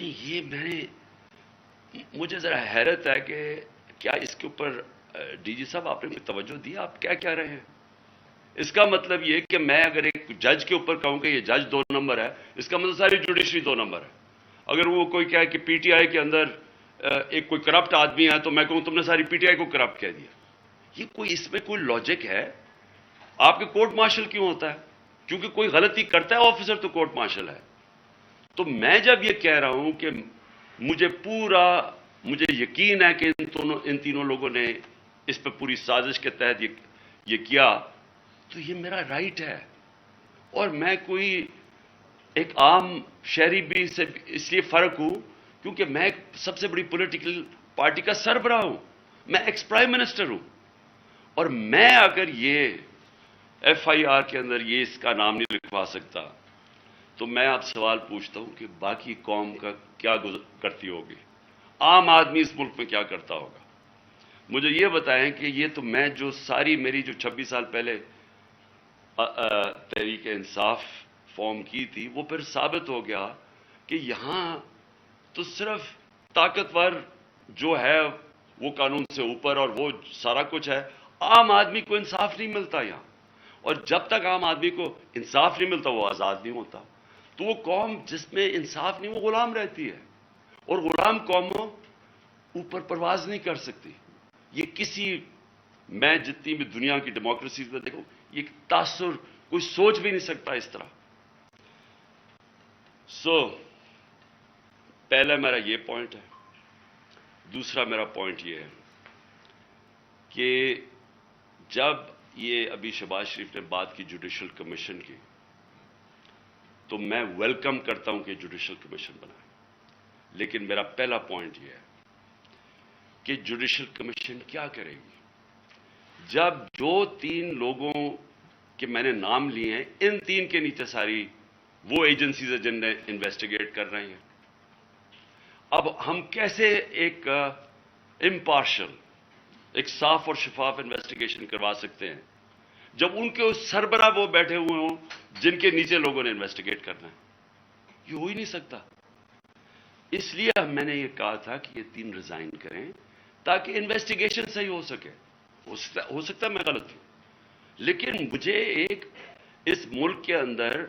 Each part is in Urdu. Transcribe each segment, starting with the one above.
نہیں مجھے ذرا حیرت ہے کہ کیا اس کے اوپر ڈی جی صاحب آپ نے کوئی توجہ دی؟ آپ کیا کہہ رہے ہیں؟ اس کا مطلب یہ کہ میں اگر ایک جج کے اوپر کہوں کہ یہ جج 2 نمبر ہے، اس کا مطلب ساری جوڈیشری 2 نمبر ہے۔ اگر وہ کوئی کہے کہ پی ٹی آئی کے اندر ایک کوئی کرپٹ آدمی ہے تو میں کہوں تم نے ساری پی ٹی آئی کو کرپٹ کہہ دیا۔ اس میں کوئی لاجک ہے؟ آپ کے کورٹ مارشل کیوں ہوتا ہے؟ کیونکہ کوئی غلطی کرتا ہے آفیسر تو کورٹ مارشل ہے۔ تو میں جب یہ کہہ رہا ہوں کہ مجھے یقین ہے کہ ان تینوں لوگوں نے اس پہ پوری سازش کے تحت یہ کیا، تو یہ میرا رائٹ ہے۔ اور میں کوئی ایک عام شہری بھی سے اس لیے فرق ہوں کیونکہ میں ایک سب سے بڑی پولیٹیکل پارٹی کا سربراہ ہوں، میں ایکس پرائم منسٹر ہوں، اور میں اگر یہ ایف آئی آر کے اندر اس کا نام نہیں لکھوا سکتا تو میں آپ سوال پوچھتا ہوں کہ باقی قوم کا کیا کرتی ہوگی؟ عام آدمی اس ملک میں کیا کرتا ہوگا؟ مجھے یہ بتائیں کہ یہ تو میں جو میری جو 26 سال پہلے تحریک انصاف فارم کی تھی، وہ پھر ثابت ہو گیا کہ یہاں تو صرف طاقتور جو ہے وہ قانون سے اوپر اور وہ سارا کچھ ہے، عام آدمی کو انصاف نہیں ملتا یہاں۔ اور جب تک عام آدمی کو انصاف نہیں ملتا وہ آزاد نہیں ہوتا۔ تو وہ قوم جس میں انصاف نہیں، وہ غلام رہتی ہے، اور غلام قوموں اوپر پرواز نہیں کر سکتی۔ میں جتنی بھی دنیا کی ڈیموکریسیز میں دیکھوں، یہ تاثر کوئی سوچ بھی نہیں سکتا اس طرح۔ پہلا میرا یہ پوائنٹ ہے۔ دوسرا میرا پوائنٹ یہ ہے کہ جب یہ ابھی شہباز شریف نے بات کی جوڈیشل کمیشن کی، تو میں ویلکم کرتا ہوں کہ جوڈیشل کمیشن بنائے، لیکن میرا پہلا پوائنٹ یہ ہے کہ جوڈیشل کمیشن کیا کرے گی جب جو 3 لوگوں کے میں نے نام لیے ہیں، ان 3 کے نیچے ساری وہ ایجنسیز ہیں جن نے انویسٹیگیٹ کر رہی ہیں۔ اب ہم کیسے ایک امپارشل، ایک صاف اور شفاف انویسٹیگیشن کروا سکتے ہیں جب ان کے سربراہ وہ بیٹھے ہوئے ہوں جن کے نیچے لوگوں نے انویسٹیگیٹ کرنا ہے؟ یہ ہو ہی نہیں سکتا۔ اس لیے میں نے یہ کہا تھا کہ یہ 3 ریزائن کریں تاکہ انویسٹیگیشن صحیح ہو سکے۔ ہو سکتا ہے میں غلط ہوں، لیکن مجھے اس ملک کے اندر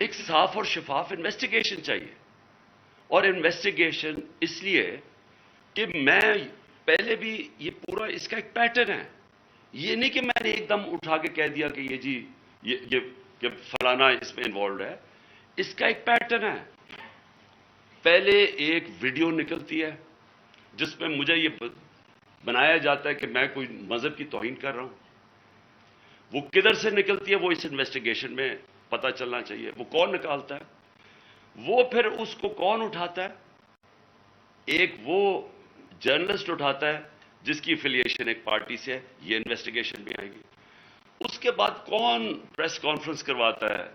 ایک صاف اور شفاف انویسٹیگیشن چاہیے۔ اور انویسٹیگیشن اس لیے کہ میں پہلے بھی یہ پورا اس کا ایک پیٹرن ہے۔ یہ نہیں کہ میں نے ایک دم اٹھا کے کہہ دیا کہ یہ فلانا اس میں انوالوڈ ہے۔ اس کا ایک پیٹرن ہے۔ پہلے ایک ویڈیو نکلتی ہے جس میں مجھے یہ بنایا جاتا ہے کہ میں کوئی مذہب کی توہین کر رہا ہوں۔ وہ کدھر سے نکلتی ہے وہ اس انویسٹیگیشن میں پتہ چلنا چاہیے۔ وہ کون نکالتا ہے؟ وہ پھر اس کو کون اٹھاتا ہے؟ ایک وہ جرنلسٹ اٹھاتا ہے جس کی افیلیشن ایک پارٹی سے ہے، یہ انویسٹیگیشن میں آئے گی۔ اس کے بعد کون پریس کانفرنس کرواتا ہے؟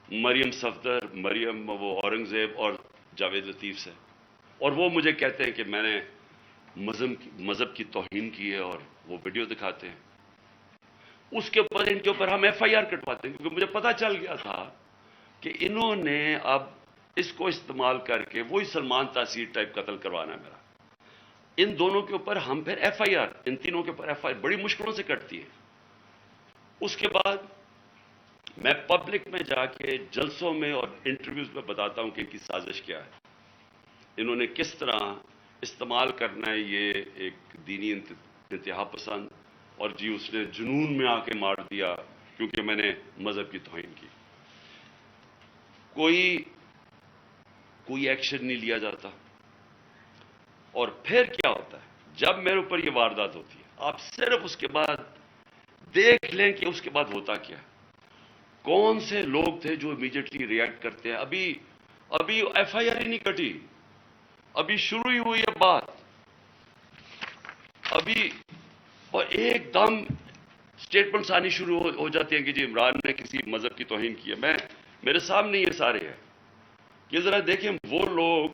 مریم صفدر، وہ اورنگزیب اور جاوید لطیف سے، اور وہ مجھے کہتے ہیں کہ میں نے مذہب کی توہین کی ہے اور وہ ویڈیو دکھاتے ہیں۔ اس کے بعد ان کے اوپر ہم ایف آئی آر کٹواتے ہیں کیونکہ مجھے پتا چل گیا تھا کہ انہوں نے اب اس کو استعمال کر کے وہی سلمان تاثیر ٹائپ قتل کروانا ہے میرا۔ ان دونوں کے اوپر ہم پھر ایف آئی آر، ان تینوں کے اوپر ایف آئی آر بڑی مشکلوں سے کٹتی ہے۔ اس کے بعد میں پبلک میں جا کے جلسوں میں اور انٹرویوز میں بتاتا ہوں کہ ان کی سازش کیا ہے، انہوں نے کس طرح استعمال کرنا ہے یہ ایک دینی انتہا پسند، اور اس نے جنون میں آ کے مار دیا کیونکہ میں نے مذہب کی توہین کی۔ کوئی ایکشن نہیں لیا جاتا۔ اور پھر کیا ہوتا ہے جب میرے اوپر یہ واردات ہوتی ہے؟ آپ صرف اس کے بعد دیکھ لیں کہ اس کے بعد ہوتا کیا ہے۔ کون سے لوگ تھے جو امیڈیٹلی ریئیکٹ کرتے ہیں؟ ابھی ایف آئی آر ہی نہیں کٹی، ابھی شروع ہی ہوئی ہے بات اور ایک دم سٹیٹمنٹس آنی شروع ہو جاتی ہیں کہ جی عمران نے کسی مذہب کی توہین کی ہے۔ میرے سامنے یہ سارے ہیں کہ ذرا دیکھیں وہ لوگ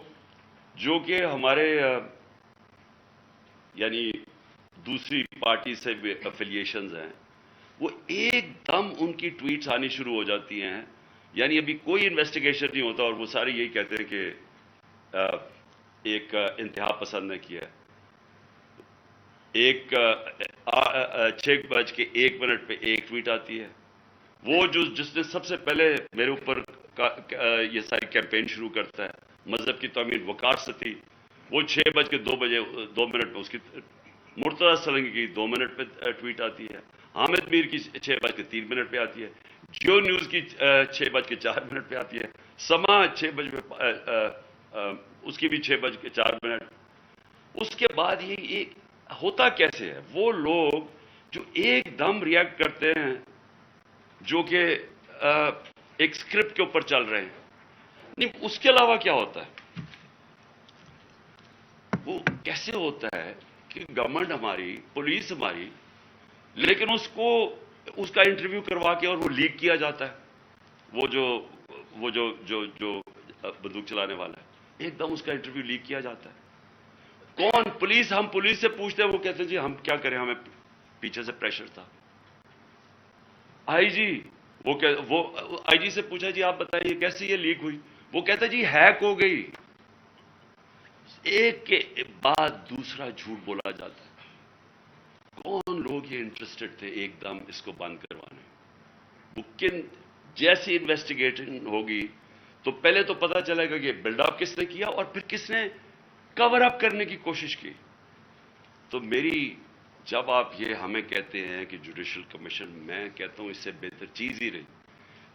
جو کہ ہمارے یعنی دوسری پارٹی سے افیلیشنز ہیں، وہ ایک دم ان کی ٹویٹس آنی شروع ہو جاتی ہیں، یعنی ابھی کوئی انویسٹیگیشن نہیں ہوتا اور وہ سارے یہی کہتے ہیں کہ ایک انتہا پسند نے کیا ہے. ایک 6:01 پہ ایک ٹویٹ آتی ہے. وہ جس نے سب سے پہلے میرے اوپر یہ ساری کیمپین شروع کرتا ہے، مذہب کی توہین وقار ستی، وہ 6:02 پہ اس کی مرتضیٰ سلنگی کی 2 منٹ پہ ٹویٹ آتی ہے. حامد میر کی 6:03 پہ آتی ہے. جیو نیوز کی 6:04 پہ آتی ہے. سما 6 اس کی بھی 6:04. اس کے بعد یہ ہوتا کیسے ہے؟ وہ لوگ جو ایک دم ریئیکٹ کرتے ہیں، جو کہ ایک سکرپٹ کے اوپر چل رہے ہیں. نہیں، اس کے علاوہ کیا ہوتا ہے؟ وہ کیسے ہوتا ہے کہ گورنمنٹ ہماری، پولیس ہماری، لیکن اس کا انٹرویو کروا کے اور وہ لیک کیا جاتا ہے. وہ جو بندوق چلانے والا ہے، ایک دم اس کا انٹرویو لیک کیا جاتا ہے. کون؟ پولیس. ہم پولیس سے پوچھتے ہیں، وہ کہتے ہیں جی ہم کیا کریں، ہمیں پیچھے سے پریشر تھا. آئی جی، وہ آئی جی سے پوچھا جی آپ بتائیے کیسے یہ لیک ہوئی؟ وہ کہتا ہے جی ہیک ہو گئی. ایک کے بعد دوسرا جھوٹ بولا جاتا ہے. کون لوگ یہ انٹرسٹڈ تھے ایک دم اس کو بند کروانے؟ کن جیسی انویسٹیگیشن ہوگی تو پہلے تو پتا چلے گا کہ بلڈ اپ کس نے کیا اور پھر کس نے کور اپ کرنے کی کوشش کی. تو جب آپ یہ ہمیں کہتے ہیں کہ جوڈیشل کمیشن، میں کہتا ہوں اس سے بہتر چیز ہی رہی.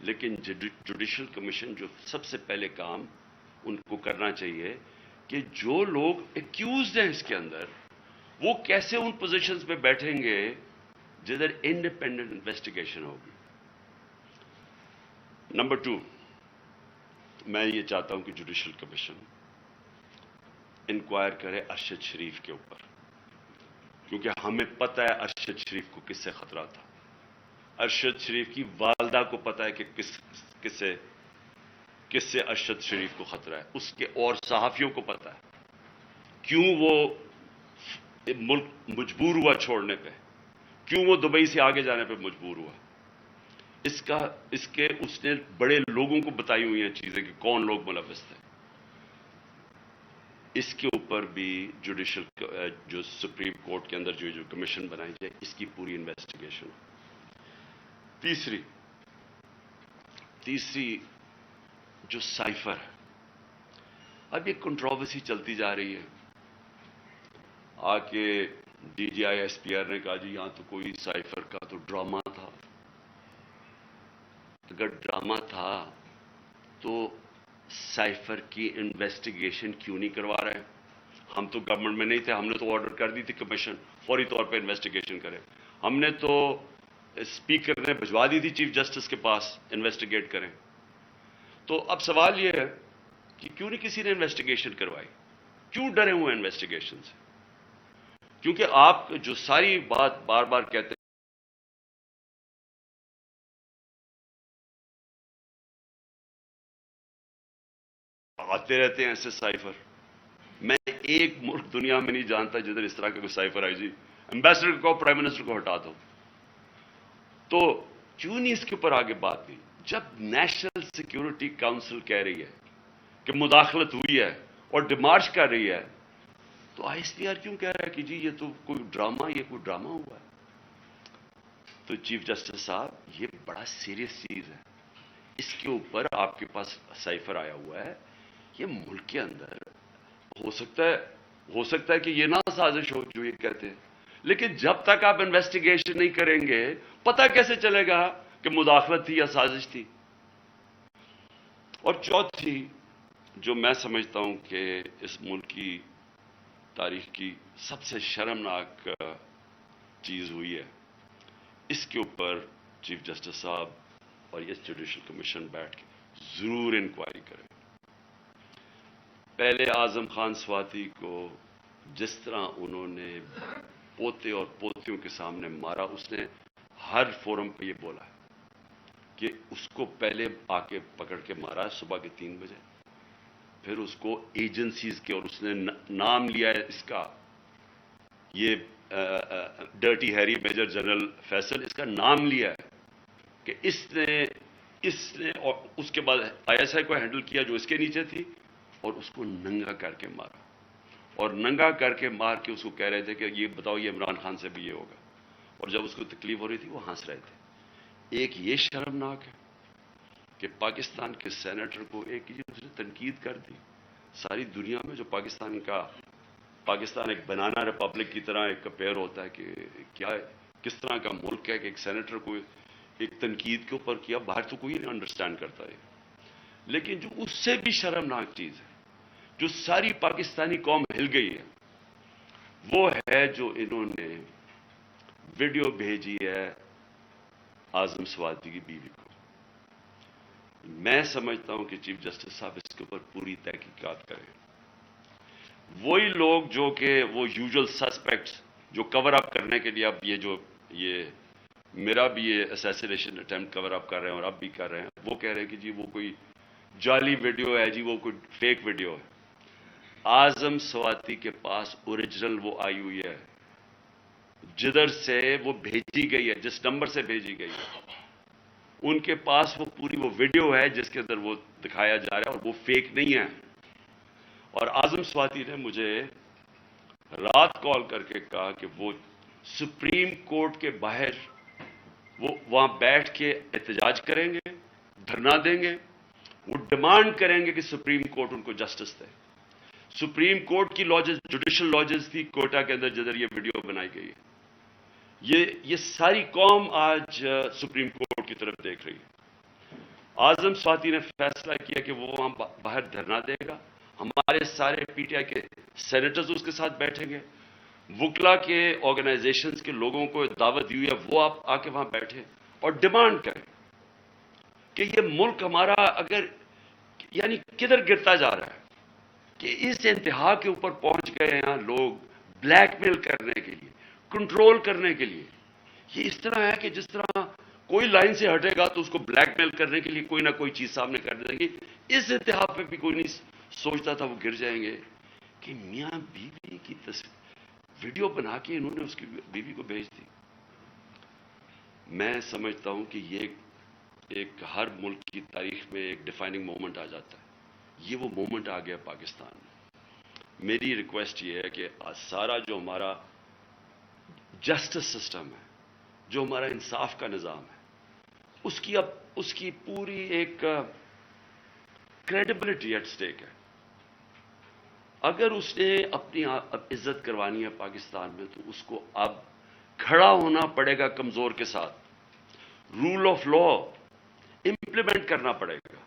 لیکن جوڈیشل کمیشن جو سب سے پہلے کام ان کو کرنا چاہیے کہ جو لوگ ایکیوزڈ ہیں اس کے اندر، وہ کیسے ان پوزیشنز پہ بیٹھیں گے جدھر انڈیپینڈنٹ انویسٹیگیشن ہوگی. نمبر 2، میں یہ چاہتا ہوں کہ جوڈیشل کمیشن انکوائر کرے ارشد شریف کے اوپر، کیونکہ ہمیں پتہ ہے ارشد شریف کو کس سے خطرہ تھا. ارشد شریف کی والدہ کو پتہ ہے کہ کس سے ارشد شریف کو خطرہ ہے. اس کے اور صحافیوں کو پتہ ہے کیوں وہ ملک مجبور ہوا چھوڑنے پہ، کیوں وہ دبئی سے آگے جانے پہ مجبور ہوا. اس نے بڑے لوگوں کو بتائی ہوئی ہیں چیزیں کہ کون لوگ ملوث تھے. اس کے اوپر بھی جوڈیشل جو سپریم کورٹ کے اندر جو کمیشن بنائی جائے، اس کی پوری انویسٹیگیشن. تیسری جو سائفر ہے، اب یہ کنٹروورسی چلتی جا رہی ہے. آ کے D G I S P R نے کہا جی یہاں تو کوئی سائفر کا تو ڈرامہ تھا. اگر ڈرامہ تھا تو سائفر کی انویسٹیگیشن کیوں نہیں کروا رہے؟ ہم تو گورنمنٹ میں نہیں تھے، ہم نے تو آرڈر کر دی تھی کمیشن فوری طور پہ انویسٹیگیشن کرے. ہم نے تو اسپیکر نے بھجوا دی تھی چیف جسٹس کے پاس انویسٹیگیٹ کریں. تو اب سوال یہ ہے کہ کیوں نہیں کسی نے انویسٹیگیشن کروائی؟ کیوں ڈرے ہوئے انویسٹیگیشن سے؟ کیونکہ آپ جو ساری بات بار بار کہتے ہیں آتے رہتے ہیں ایسے سائفر. میں ایک ملک دنیا میں نہیں جانتا جدھر اس طرح کا کوئی سائفر آئی جی ایمبیسڈر کو، پرائم منسٹر کو ہٹا دو. تو کیوں نہیں اس کے اوپر آگے بات ہوئی؟ جب نیشنل سیکیورٹی کاؤنسل کہہ رہی ہے کہ مداخلت ہوئی ہے اور ڈیمارچ کر رہی ہے، تو آئی ایس پی آر کیوں کہہ رہا ہے کہ جی یہ تو کوئی ڈرامہ ہوا ہے؟ تو چیف جسٹس صاحب، یہ بڑا سیریس چیز ہے. اس کے اوپر آپ کے پاس سائفر آیا ہوا ہے. یہ ملک کے اندر ہو سکتا ہے کہ یہ نہ سازش ہو جو یہ کہتے ہیں، لیکن جب تک آپ انویسٹیگیشن نہیں کریں گے پتہ کیسے چلے گا کہ مداخلت تھی یا سازش تھی؟ اور چوتھی جو میں سمجھتا ہوں کہ اس ملک کی تاریخ کی سب سے شرمناک چیز ہوئی ہے، اس کے اوپر چیف جسٹس صاحب اور یہ جوڈیشل کمیشن بیٹھ کے ضرور انکوائری کریں. پہلے اعظم خان سواتی کو جس طرح انہوں نے پوتے اور پوتیوں کے سامنے مارا، اس نے ہر فورم پہ یہ بولا ہے کہ اس کو پہلے آ کے پکڑ کے مارا صبح کے 3 بجے، پھر اس کو ایجنسیز کے، اور اس نے نام لیا ہے اس کا، یہ dirty Harry major general Faisal, اس کا نام لیا ہے کہ اس نے اور اس کے بعد آئی ایس آئی کو ہینڈل کیا جو اس کے نیچے تھی، اور اس کو ننگا کر کے مارا، اور ننگا کر کے مار کے اس کو کہہ رہے تھے کہ یہ بتاؤ یہ عمران خان سے بھی یہ ہوگا، اور جب اس کو تکلیف ہو رہی تھی وہ ہنس رہے تھے۔ ایک یہ شرمناک ہے کہ پاکستان کے سینیٹر کو ایک تنقید کر دی۔ ساری دنیا میں جو پاکستان ایک بنانا ریپبلک کی طرح ایک کمپیئر ہوتا ہے کہ کیا کس طرح کا ملک ہے کہ ایک سینیٹر کو ایک تنقید کے اوپر کیا، باہر تو کوئی نہیں انڈرسٹینڈ کرتا ہے۔ لیکن جو اس سے بھی شرمناک چیز ہے، جو ساری پاکستانی قوم ہل گئی ہے، وہ ہے جو انہوں نے ویڈیو بھیجی ہے اعظم سواتی کی بیوی کو۔ میں سمجھتا ہوں کہ چیف جسٹس صاحب اس کے اوپر پوری تحقیقات کریں۔ وہی لوگ جو کہ وہ یوزول سسپیکٹس جو کور اپ کرنے کے لیے اب یہ میرا بھی یہ اسیسینیشن اٹیمپٹ کور اپ کر رہے ہیں اور اب بھی کر رہے ہیں، وہ کہہ رہے ہیں کہ جی وہ کوئی جعلی ویڈیو ہے، جی وہ کوئی فیک ویڈیو ہے۔ اعظم سواتی کے پاس اوریجنل وہ آئی ہوئی ہے، جدھر سے وہ بھیجی گئی ہے، جس نمبر سے بھیجی گئی ہے، ان کے پاس وہ پوری وہ ویڈیو ہے جس کے اندر وہ دکھایا جا رہا ہے، اور وہ فیک نہیں ہے۔ اور اعظم سواتی نے مجھے رات کال کر کے کہا کہ وہ سپریم کورٹ کے باہر وہ وہاں بیٹھ کے احتجاج کریں گے، دھرنا دیں گے، وہ ڈیمانڈ کریں گے کہ سپریم کورٹ ان کو جسٹس دے۔ سپریم کورٹ کی لاجز، جوڈیشل لاجز تھی کوئٹہ کے اندر جدھر یہ ویڈیو بنائی گئی ہے۔ یہ ساری قوم آج سپریم کورٹ کی طرف دیکھ رہی ہے۔ اعظم سواتی نے فیصلہ کیا کہ وہ وہاں باہر دھرنا دے گا، ہمارے سارے پی ٹی آئی کے سینیٹرز اس کے ساتھ بیٹھیں گے، وکلا کے آرگنائزیشنز کے لوگوں کو دعوت دی ہوئی ہے، وہ آپ آ کے وہاں بیٹھیں اور ڈیمانڈ کریں کہ یہ ملک ہمارا اگر یعنی کدھر گرتا جا رہا ہے، کہ اس انتہا کے اوپر پہنچ گئے ہیں لوگ بلیک میل کرنے کے لیے، کنٹرول کرنے کے لیے۔ یہ اس طرح ہے کہ جس طرح کوئی لائن سے ہٹے گا تو اس کو بلیک میل کرنے کے لیے کوئی نہ کوئی چیز سامنے کر دیں گے۔ اس انتہا پہ بھی کوئی نہیں سوچتا تھا وہ گر جائیں گے کہ میاں بیوی کی ویڈیو بنا کے انہوں نے اس کی بیوی کو بھیج دی۔ میں سمجھتا ہوں کہ یہ ایک ہر ملک کی تاریخ میں ایک ڈیفائننگ مومنٹ آ جاتا ہے۔ یہ وہ مومنٹ آ گیا پاکستان میں۔ میری ریکویسٹ یہ ہے کہ سارا جو ہمارا جسٹس سسٹم ہے، جو ہمارا انصاف کا نظام ہے، اس کی پوری ایک کریڈیبلٹی ایٹ سٹیک ہے۔ اگر اس نے اپنی عزت کروانی ہے پاکستان میں تو اس کو اب کھڑا ہونا پڑے گا کمزور کے ساتھ، رول آف لا امپلیمنٹ کرنا پڑے گا۔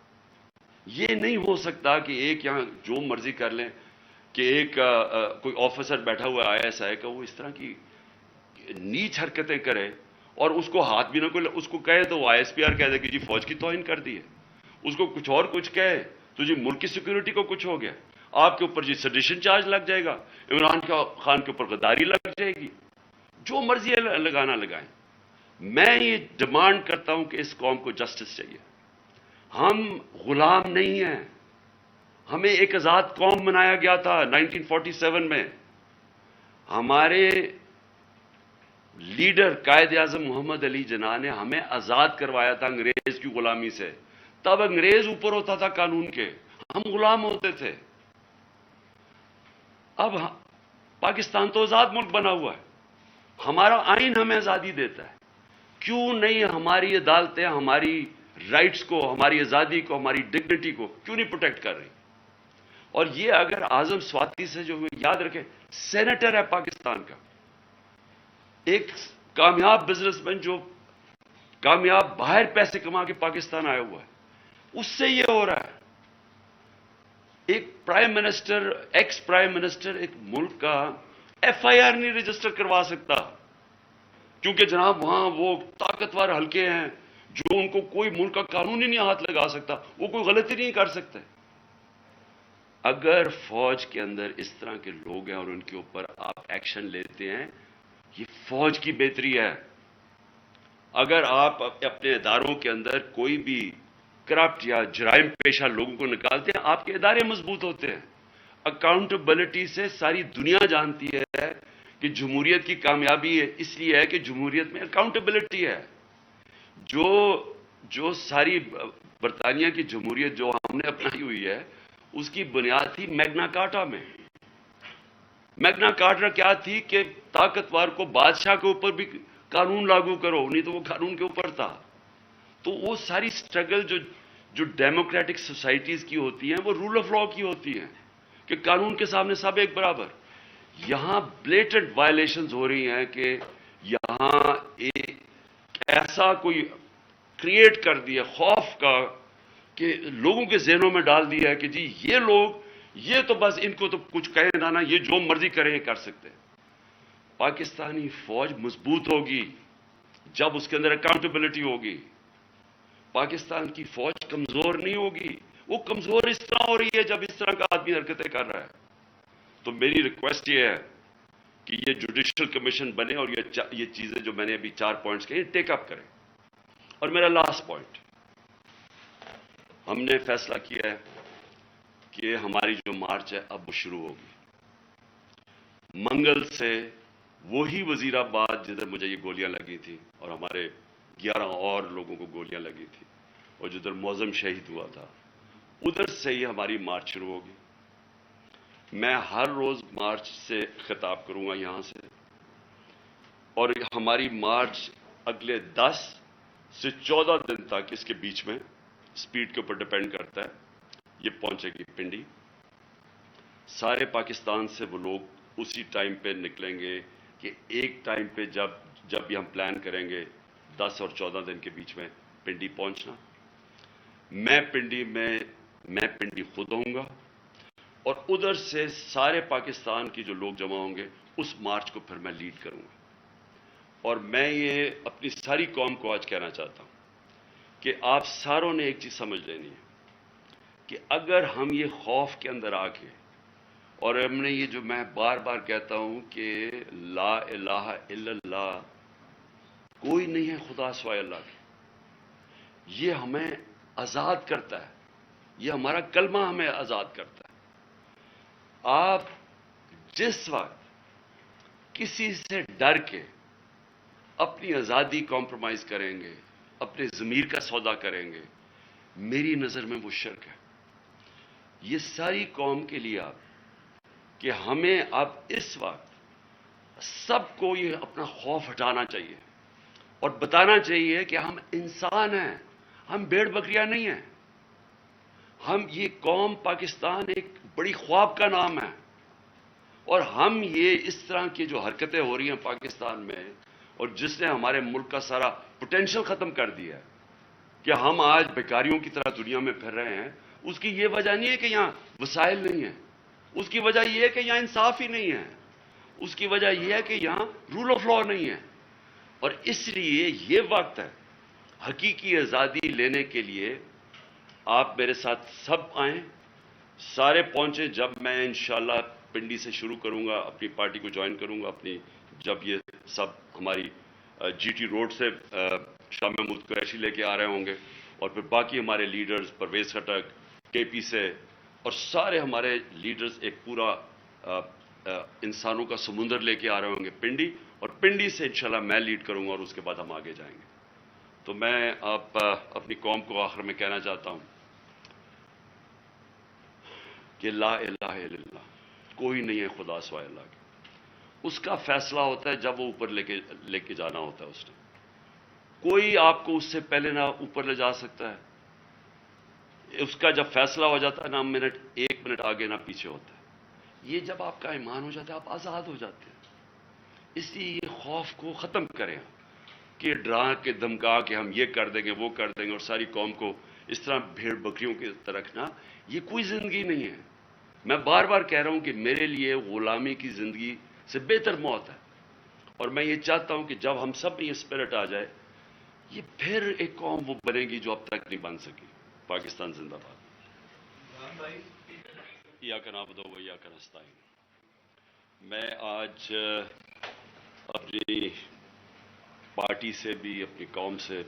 یہ نہیں ہو سکتا کہ ایک یہاں جو مرضی کر لیں، کہ ایک کوئی آفیسر بیٹھا ہوا آئی ایس آئی کا وہ اس طرح کی نیچ حرکتیں کرے اور اس کو ہاتھ بھی نہ کوئی اس کو کہے تو وہ آئی ایس پی آر کہہ دے کہ جی فوج کی توہین کر دی ہے، اس کو کچھ اور کچھ کہے تو جی ملک کی سیکورٹی کو کچھ ہو گیا، آپ کے اوپر جی سیڈیشن چارج لگ جائے گا، عمران خان کے اوپر غداری لگ جائے گی، جو مرضی لگانا لگائیں۔ میں یہ ڈیمانڈ کرتا ہوں کہ اس قوم کو جسٹس چاہیے۔ ہم غلام نہیں ہیں، ہمیں ایک آزاد قوم بنایا گیا تھا 1947 میں۔ ہمارے لیڈر قائد اعظم محمد علی جناح نے ہمیں آزاد کروایا تھا انگریز کی غلامی سے۔ تب انگریز اوپر ہوتا تھا قانون کے، ہم غلام ہوتے تھے۔ اب پاکستان تو آزاد ملک بنا ہوا ہے، ہمارا آئین ہمیں آزادی دیتا ہے، کیوں نہیں ہماری عدالتیں ہماری رائٹس کو، ہماری آزادی کو، ہماری ڈگنیٹی کو کیوں نہیں پروٹیکٹ کر رہی؟ اور یہ اگر اعظم سواتی سے جو یاد رکھیں، سینیٹر ہے پاکستان کا، ایک کامیاب بزنس مین جو کامیاب باہر پیسے کما کے پاکستان آیا ہوا ہے، اس سے یہ ہو رہا ہے۔ ایک prime minister, ex prime minister ایک ملک کا ایف آئی آر نہیں رجسٹر کروا سکتا، کیونکہ جناب وہاں وہ طاقتور حلقے ہیں جو ان کو کوئی ملک کا قانون ہی نہیں ہاتھ لگا سکتا، وہ کوئی غلطی نہیں کر سکتے۔ اگر فوج کے اندر اس طرح کے لوگ ہیں اور ان کے اوپر آپ ایکشن لیتے ہیں، یہ فوج کی بہتری ہے۔ اگر آپ اپنے اداروں کے اندر کوئی بھی کرپٹ یا جرائم پیشہ لوگوں کو نکالتے ہیں، آپ کے ادارے مضبوط ہوتے ہیں۔ اکاؤنٹیبلٹی سے ساری دنیا جانتی ہے کہ جمہوریت کی کامیابی اس لیے ہے کہ جمہوریت میں اکاؤنٹیبلٹی ہے۔ جو ساری برطانیہ کی جمہوریت جو ہم نے اپنائی ہوئی ہے، اس کی بنیاد تھی میگنا کارٹا میں. میگنا کارٹا کیا تھی کہ طاقتور کو بادشاہ کے اوپر بھی قانون لاگو کرو، نہیں تو وہ قانون کے اوپر تھا. تو وہ ساری سٹرگل جو ڈیموکریٹک سوسائٹیز کی ہوتی ہیں وہ رول آف لا کی ہوتی ہیں کہ قانون کے سامنے سب ایک برابر. یہاں بلیٹنٹ وائلیشنز ہو رہی ہیں کہ یہاں ایک ایسا کوئی کریٹ کر دیا خوف کا کہ لوگوں کے ذہنوں میں ڈال دیا ہے کہ جی یہ لوگ یہ تو بس ان کو تو کچھ کہے نہ یہ جو مرضی کریں کر سکتے. پاکستانی فوج مضبوط ہوگی جب اس کے اندر اکاؤنٹیبلٹی ہوگی. پاکستان کی فوج کمزور نہیں ہوگی. وہ کمزور اس طرح ہو رہی ہے جب اس طرح کا آدمی حرکتیں کر رہا ہے. تو میری ریکویسٹ یہ ہے کہ یہ جوڈیشل کمیشن بنے اور یہ چیزیں جو میں نے ابھی 4 پوائنٹس کہے ٹیک اپ کریں. اور میرا لاسٹ پوائنٹ، ہم نے فیصلہ کیا ہے کہ ہماری جو مارچ ہے اب وہ شروع ہوگی. منگل سے وہی وزیر آباد جدھر مجھے یہ گولیاں لگی تھی اور ہمارے 11 اور لوگوں کو گولیاں لگی تھی اور جدھر معظم شہید ہوا تھا، ادھر سے ہی ہماری مارچ شروع ہوگی. میں ہر روز مارچ سے خطاب کروں گا یہاں سے، اور ہماری مارچ اگلے 10 سے 14 دن تک، اس کے بیچ میں سپیڈ کے اوپر ڈیپینڈ کرتا ہے، یہ پہنچے گی پنڈی. سارے پاکستان سے وہ لوگ اسی ٹائم پہ نکلیں گے کہ ایک ٹائم پہ جب بھی ہم پلان کریں گے 10 اور 14 دن کے بیچ میں پنڈی پہنچنا. میں پنڈی خود ہوں گا اور ادھر سے سارے پاکستان کی جو لوگ جمع ہوں گے اس مارچ کو پھر میں لیڈ کروں گا. اور میں یہ اپنی ساری قوم کو آج کہنا چاہتا ہوں کہ آپ ساروں نے ایک چیز سمجھ لینی ہے کہ اگر ہم یہ خوف کے اندر آ کے، اور ہم نے یہ جو میں بار بار کہتا ہوں کہ لا الہ الا اللہ، کوئی نہیں ہے خدا سوائے اللہ کے، یہ ہمیں آزاد کرتا ہے، یہ ہمارا کلمہ ہمیں آزاد کرتا ہے. آپ جس وقت کسی سے ڈر کے اپنی آزادی کمپرومائز کریں گے، اپنے ضمیر کا سودا کریں گے، میری نظر میں وہ شرک ہے. یہ ساری قوم کے لیے آپ کہ ہمیں اب اس وقت سب کو یہ اپنا خوف ہٹانا چاہیے اور بتانا چاہیے کہ ہم انسان ہیں، ہم بھیڑ بکریاں نہیں ہیں. ہم یہ قوم پاکستان ایک بڑی خواب کا نام ہے، اور ہم یہ اس طرح کی جو حرکتیں ہو رہی ہیں پاکستان میں اور جس نے ہمارے ملک کا سارا پوٹینشل ختم کر دیا ہے کہ ہم آج بیکاریوں کی طرح دنیا میں پھر رہے ہیں، اس کی یہ وجہ نہیں ہے کہ یہاں وسائل نہیں ہیں، اس کی وجہ یہ ہے کہ یہاں انصاف ہی نہیں ہے، اس کی وجہ یہ ہے کہ یہاں رول آف لا نہیں ہے. اور اس لیے یہ وقت ہے حقیقی آزادی لینے کے لیے. آپ میرے ساتھ سب آئیں، سارے پہنچے. جب میں انشاءاللہ پنڈی سے شروع کروں گا، اپنی پارٹی کو جوائن کروں گا، جب یہ سب ہماری جی ٹی روڈ سے شاہ محمود قریشی لے کے آ رہے ہوں گے، اور پھر باقی ہمارے لیڈرز پرویز خٹک کے پی سے اور سارے ہمارے لیڈرز ایک پورا انسانوں کا سمندر لے کے آ رہے ہوں گے پنڈی، اور پنڈی سے انشاءاللہ میں لیڈ کروں گا اور اس کے بعد ہم آگے جائیں گے. تو میں اپنی قوم کو آخر میں کہنا چاہتا ہوں کہ لا الہ الا اللہ، کوئی نہیں ہے خدا سوائے اللہ کے. اس کا فیصلہ ہوتا ہے جب وہ اوپر لے کے جانا ہوتا ہے. اس نے کوئی آپ کو اس سے پہلے نہ اوپر لے جا سکتا ہے. اس کا جب فیصلہ ہو جاتا ہے نہ ایک منٹ آگے نہ پیچھے ہوتا ہے. یہ جب آپ کا ایمان ہو جاتا ہے آپ آزاد ہو جاتے ہیں. اس لیے یہ خوف کو ختم کریں کہ ڈرا کے دھمکا کے ہم یہ کر دیں گے وہ کر دیں گے اور ساری قوم کو اس طرح بھیڑ بکریوں کی طرح رکھنا، یہ کوئی زندگی نہیں ہے. میں بار بار کہہ رہا ہوں کہ میرے لیے غلامی کی زندگی سے بہتر موت ہے. اور میں یہ چاہتا ہوں کہ جب ہم سب میں یہ اسپرٹ آ جائے، یہ پھر ایک قوم وہ بنے گی جو اب تک نہیں بن سکی. پاکستان زندہ باد. ایاک نعبد و ایاک نستعین. میں آج اپنی پارٹی سے بھی اپنی قوم سے